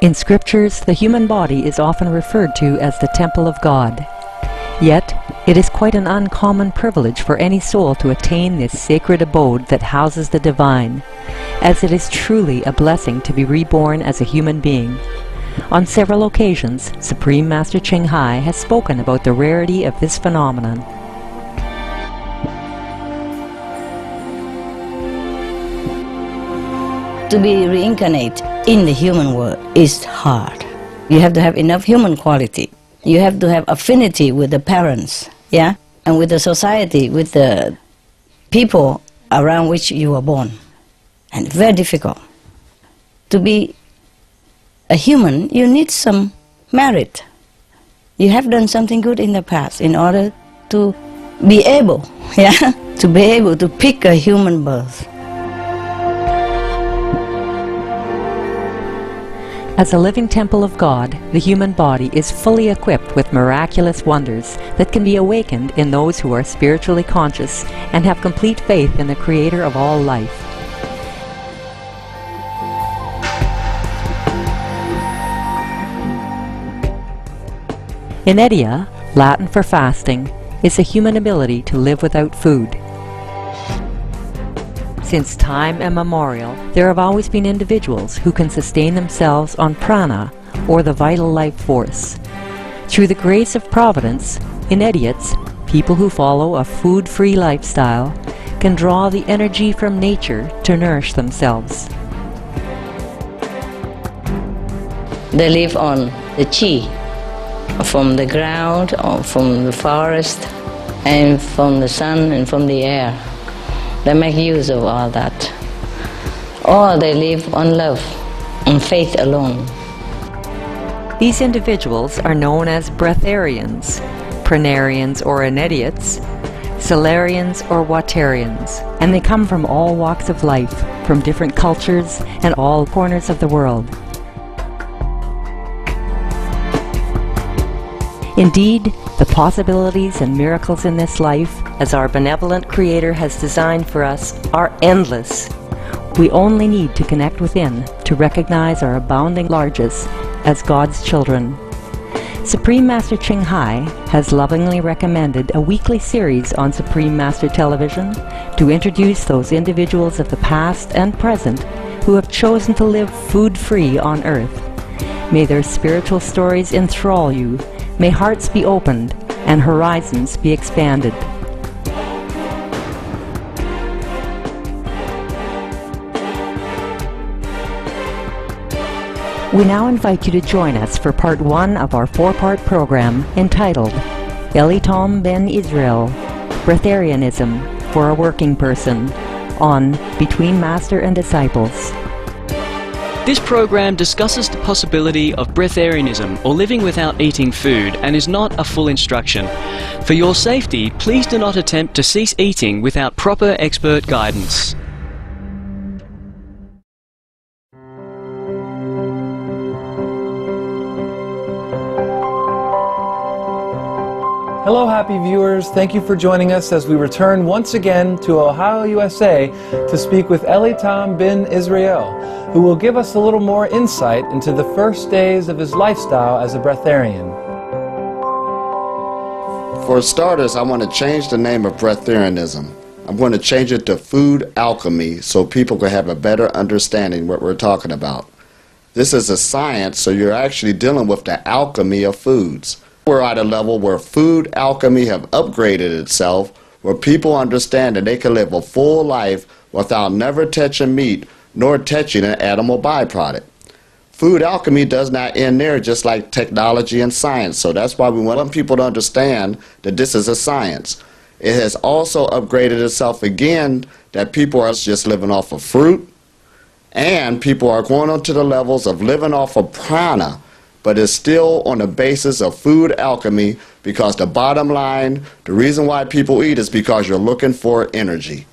In scriptures, the human body is often referred to as the temple of God. Yet, it is quite an uncommon privilege for any soul to attain this sacred abode that houses the divine, as it is truly a blessing to be reborn as a human being. On several occasions, Supreme Master Ching Hai has spoken about the rarity of this phenomenon. To be reincarnated in the human world is hard. You have to have enough human quality. You have to have affinity with the parents, yeah, and with the society, with the people around which you were born. And very difficult. To be a human, you need some merit. You have done something good in the past in order to be able, yeah, to be able to pick a human birth. As a living temple of God, the human body is fully equipped with miraculous wonders that can be awakened in those who are spiritually conscious and have complete faith in the Creator of all life. Inertia, Latin for fasting, is a human ability to live without food. Since time immemorial, there have always been individuals who can sustain themselves on prana, or the vital life force. Through the grace of Providence, initiates, people who follow a food-free lifestyle, can draw the energy from nature to nourish themselves. They live on the chi, from the ground, or from the forest, and from the sun and from the air. They make use of all that. Or they live on love, on faith alone. These individuals are known as breatharians, pranarians or initiates, solarians or watarians, and they come from all walks of life, from different cultures and all corners of the world. Indeed, the possibilities and miracles in this life, as our benevolent Creator has designed for us, are endless. We only need to connect within to recognize our abounding largesse as God's children. Supreme Master Ching Hai has lovingly recommended a weekly series on Supreme Master Television to introduce those individuals of the past and present who have chosen to live food-free on earth. May their spiritual stories enthrall you. May hearts be opened and horizons be expanded. We now invite you to join us for part 1 of our 4-part program entitled Elitom ben Israel, Breatharianism for a Working Person, on Between Master and Disciples. This program discusses the possibility of breatharianism, or living without eating food, and is not a full instruction. For your safety, please do not attempt to cease eating without proper expert guidance. Hello, happy viewers. Thank you for joining us as we return once again to Ohio, USA to speak with Elitom ben Israel, who will give us a little more insight into the first days of his lifestyle as a breatharian. For starters, I want to change the name of breatharianism. I'm going to change it to food alchemy so people can have a better understanding what we're talking about. This is a science, so you're actually dealing with the alchemy of foods. We're at a level where food alchemy have upgraded itself, where people understand that they can live a full life without never touching meat nor touching an animal byproduct. Food alchemy does not end there, just like technology and science, so that's why we want people to understand that this is a science. It has also upgraded itself again, that people are just living off of fruit, and people are going on to the levels of living off of prana, but it's still on the basis of food alchemy, because the bottom line, the reason why people eat is because you're looking for energy.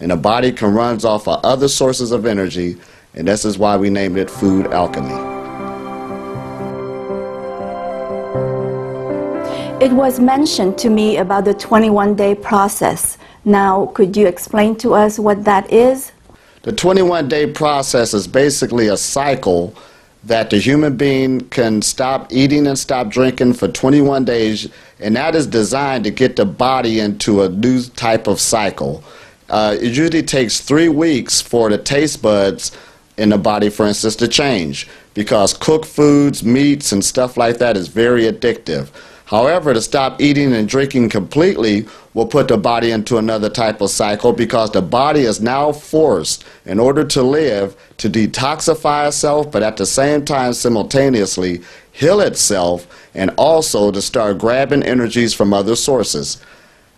And the body can run off of other sources of energy, and this is why we named it food alchemy. It was mentioned to me about the 21-day process. Now, could you explain to us what that is? The 21-day process is basically a cycle that the human being can stop eating and stop drinking for 21 days, and that is designed to get the body into a new type of cycle. It usually takes 3 weeks for the taste buds in the body, for instance, to change, because cooked foods, meats, and stuff like that is very addictive. However, to stop eating and drinking completely will put the body into another type of cycle, because the body is now forced, in order to live, to detoxify itself, but at the same time simultaneously heal itself, and also to start grabbing energies from other sources.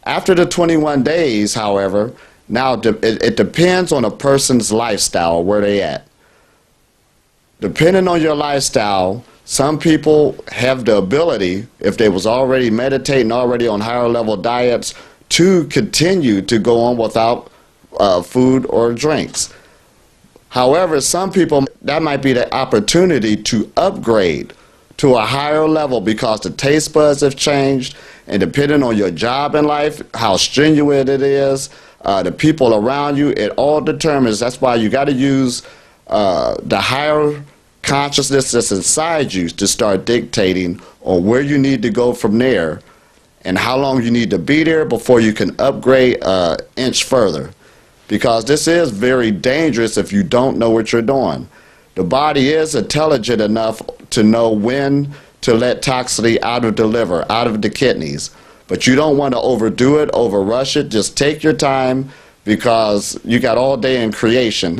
After the 21 days, however, now it depends on a person's lifestyle, where they at. Depending on your lifestyle, some people have the ability, if they was already meditating, already on higher level diets, to continue to go on without food or drinks. However, some people, that might be the opportunity to upgrade to a higher level, because the taste buds have changed, and depending on your job in life, how strenuous it is, the people around you, it all determines. That's why you got to use the higher consciousness that's inside you to start dictating on where you need to go from there, and how long you need to be there before you can upgrade an inch further. Because this is very dangerous if you don't know what you're doing. The body is intelligent enough to know when to let toxicity out of the liver, out of the kidneys. But you don't want to overdo it, overrush it. Just take your time, because you got all day in creation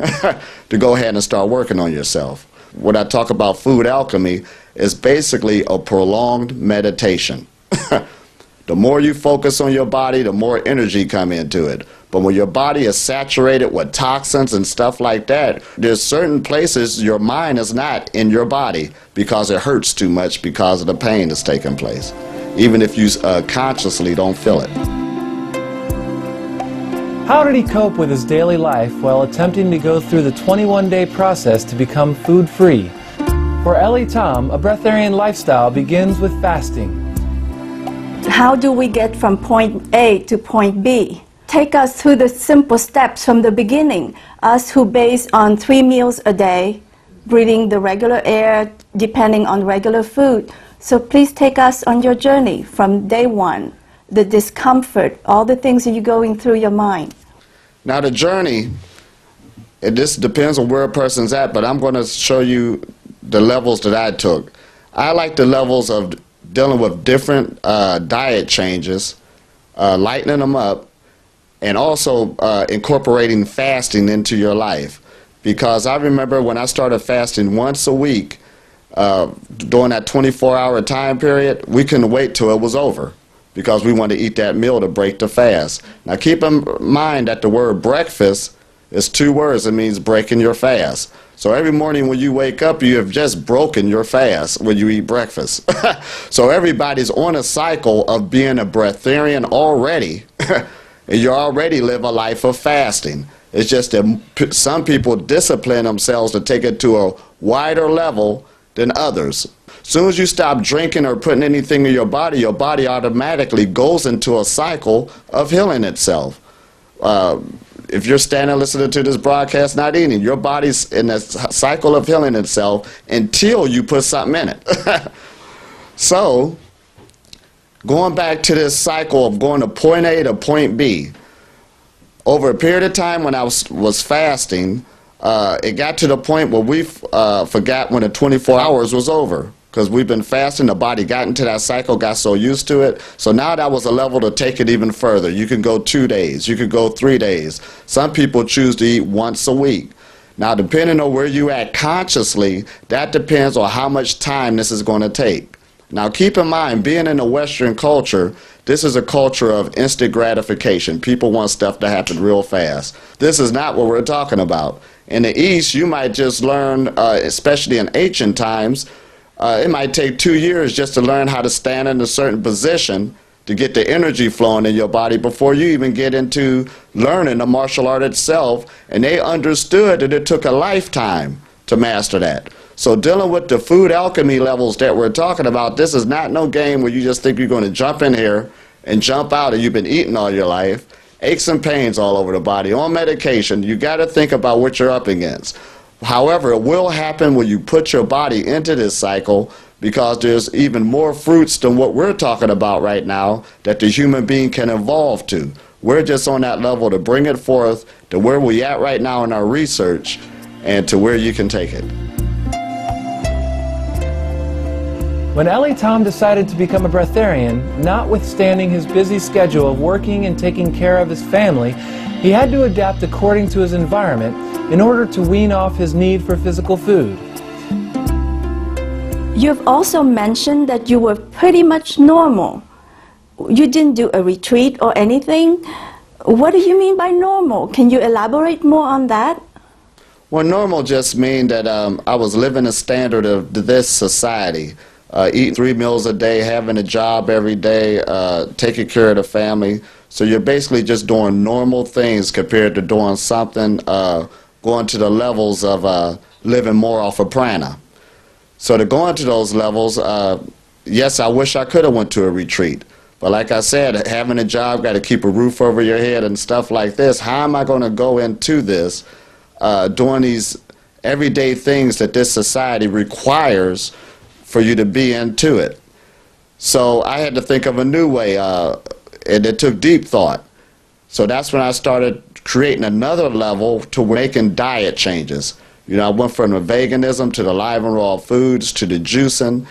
to go ahead and start working on yourself. When I talk about food alchemy, it's basically a prolonged meditation. The more you focus on your body, the more energy come into it. But when your body is saturated with toxins and stuff like that, there's certain places your mind is not in your body, because it hurts too much because of the pain that's taking place, even if you consciously don't feel it. How did he cope with his daily life while attempting to go through the 21-day process to become food-free? For Elitom, a breatharian lifestyle begins with fasting. How do we get from point A to point B? Take us through the simple steps from the beginning. Us who base on 3 meals a day, breathing the regular air, depending on regular food. So please take us on your journey from day one, the discomfort, all the things that you're going through your mind. Now the journey, this depends on where a person's at, but I'm going to show you the levels that I took. I like the levels of dealing with different diet changes, lightening them up, and also incorporating fasting into your life. Because I remember when I started fasting once a week, during that 24-hour time period, we couldn't wait till it was over, because we wanted to eat that meal to break the fast. Now keep in mind that the word breakfast is 2 words. It means breaking your fast. So every morning when you wake up, you have just broken your fast when you eat breakfast. So everybody's on a cycle of being a breatharian already, and you already live a life of fasting. It's just that some people discipline themselves to take it to a wider level than others. As soon as you stop drinking or putting anything in your body automatically goes into a cycle of healing itself. If you're standing listening to this broadcast not eating, your body's in a cycle of healing itself until you put something in it. So, going back to this cycle of going to point A to point B, over a period of time when I was fasting, it got to the point where we forgot when the 24 hours was over. Because we've been fasting, the body got into that cycle, got so used to it. So now that was a level to take it even further. You can go 2 days, you could go 3 days. Some people choose to eat once a week. Now depending on where you at consciously, that depends on how much time this is going to take. Now keep in mind, being in a Western culture, this is a culture of instant gratification. People want stuff to happen real fast. This is not what we're talking about. In the East, you might just learn, especially in ancient times, it might take 2 years just to learn how to stand in a certain position to get the energy flowing in your body before you even get into learning the martial art itself. And they understood that it took a lifetime to master that. So dealing with the food alchemy levels that we're talking about, this is not no game where you just think you're going to jump in here and jump out and you've been eating all your life. Aches and pains all over the body, on medication. You got to think about what you're up against. However, it will happen when you put your body into this cycle, because there's even more fruits than what we're talking about right now that the human being can evolve to. We're just on that level to bring it forth to where we're at right now in our research and to where you can take it. When Elitom decided to become a breatharian, notwithstanding his busy schedule of working and taking care of his family, he had to adapt according to his environment in order to wean off his need for physical food. You've also mentioned that you were pretty much normal. You didn't do a retreat or anything. What do you mean by normal? Can you elaborate more on that? Well, normal just means that I was living a standard of this society. Eating 3 meals a day, having a job every day, taking care of the family. So you're basically just doing normal things compared to doing something, going to the levels of living more off of prana. So to go into those levels, yes, I wish I could have went to a retreat. But like I said, having a job, got to keep a roof over your head and stuff like this. How am I going to go into this, doing these everyday things that this society requires for you to be into it? So I had to think of a new way, and it took deep thought. So that's when I started creating another level to making diet changes. You know, I went from the veganism to the live and raw foods to the juicing,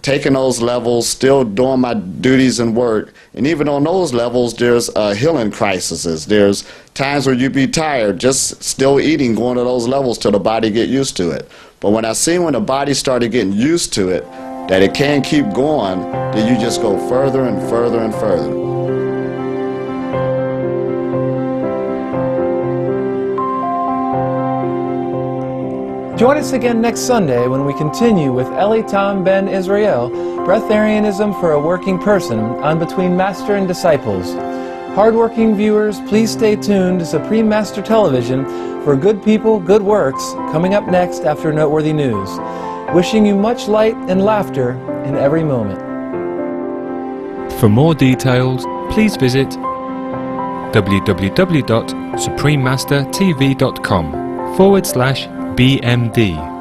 taking those levels, still doing my duties and work. And even on those levels, there's healing crises. There's times where you be tired, just still eating, going to those levels till the body get used to it. But when I seen when the body started getting used to it, that it can't keep going, then you just go further and further and further. Join us again next Sunday when we continue with Elitom Ben Israel, Breatharianism for a Working Person, on Between Master and Disciples. Hardworking viewers, please stay tuned to Supreme Master Television for Good People, Good Works, coming up next after Noteworthy News. Wishing you much light and laughter in every moment. For more details, please visit www.suprememastertv.com/BMD.